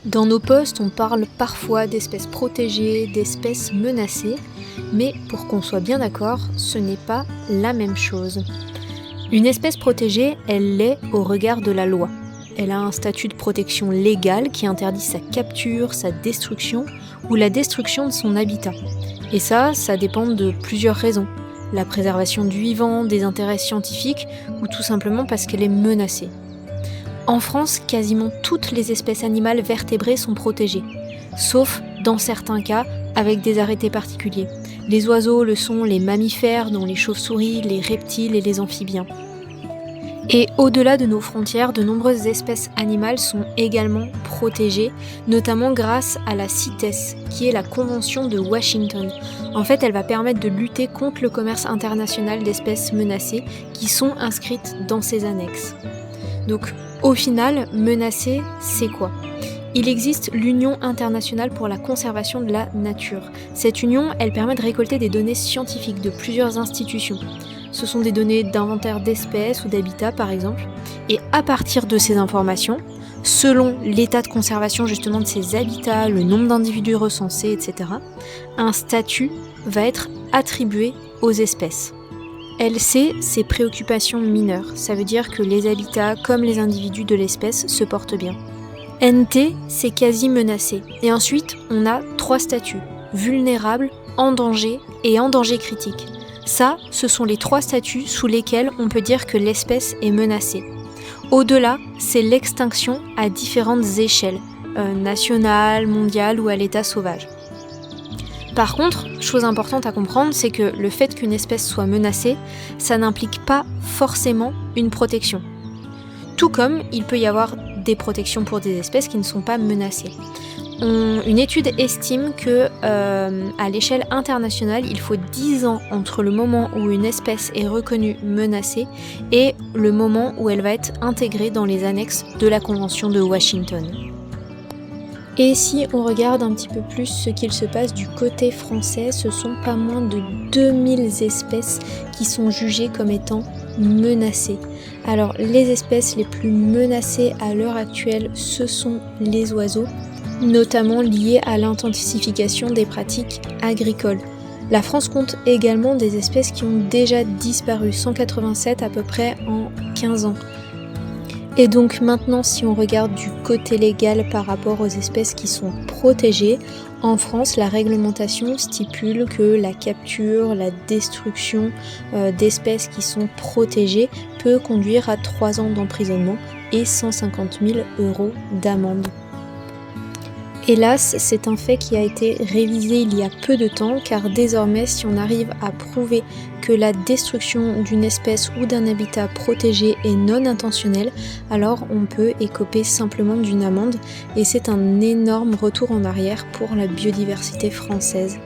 Dans nos posts, on parle parfois d'espèces protégées, d'espèces menacées, mais pour qu'on soit bien d'accord, ce n'est pas la même chose. Une espèce protégée, elle l'est au regard de la loi. Elle a un statut de protection légale qui interdit sa capture, sa destruction ou la destruction de son habitat. Et ça dépend de plusieurs raisons. La préservation du vivant, des intérêts scientifiques ou tout simplement parce qu'elle est menacée. En France, quasiment toutes les espèces animales vertébrées sont protégées, sauf dans certains cas avec des arrêtés particuliers. Les oiseaux le sont, les mammifères, dont les chauves-souris, les reptiles et les amphibiens. Et au-delà de nos frontières, de nombreuses espèces animales sont également protégées, notamment grâce à la CITES, qui est la Convention de Washington. En fait, elle va permettre de lutter contre le commerce international d'espèces menacées qui sont inscrites dans ces annexes. Donc, au final, menacée, c'est quoi ? Il existe l'Union internationale pour la conservation de la nature. Cette union, elle permet de récolter des données scientifiques de plusieurs institutions. Ce sont des données d'inventaire d'espèces ou d'habitats par exemple. Et à partir de ces informations, selon l'état de conservation justement de ces habitats, le nombre d'individus recensés, etc., un statut va être attribué aux espèces. Elle sait ses préoccupations mineures, ça veut dire que les habitats comme les individus de l'espèce se portent bien. NT, c'est quasi menacé. Et ensuite, on a 3 statuts, vulnérable, en danger et en danger critique. Ça, ce sont les 3 statuts sous lesquels on peut dire que l'espèce est menacée. Au-delà, c'est l'extinction à différentes échelles, nationale, mondiale ou à l'état sauvage. Par contre, chose importante à comprendre, c'est que le fait qu'une espèce soit menacée, ça n'implique pas forcément une protection. Tout comme il peut y avoir des protections pour des espèces qui ne sont pas menacées. Une étude estime que à l'échelle internationale, il faut 10 ans entre le moment où une espèce est reconnue menacée et le moment où elle va être intégrée dans les annexes de la Convention de Washington. Et si on regarde un petit peu plus ce qu'il se passe du côté français, ce sont pas moins de 2000 espèces qui sont jugées comme étant menacées. Alors les espèces les plus menacées à l'heure actuelle, ce sont les oiseaux, notamment liées à l'intensification des pratiques agricoles. La France compte également des espèces qui ont déjà disparu, 187 à peu près en 15 ans. Et donc maintenant, si on regarde du côté légal par rapport aux espèces qui sont protégées, en France, la réglementation stipule que la capture, la destruction d'espèces qui sont protégées peut conduire à 3 ans d'emprisonnement et 150 000 € d'amende. Hélas, c'est un fait qui a été révisé il y a peu de temps, car désormais, si on arrive à prouver que la destruction d'une espèce ou d'un habitat protégé est non intentionnelle, alors on peut écoper simplement d'une amende, et c'est un énorme retour en arrière pour la biodiversité française.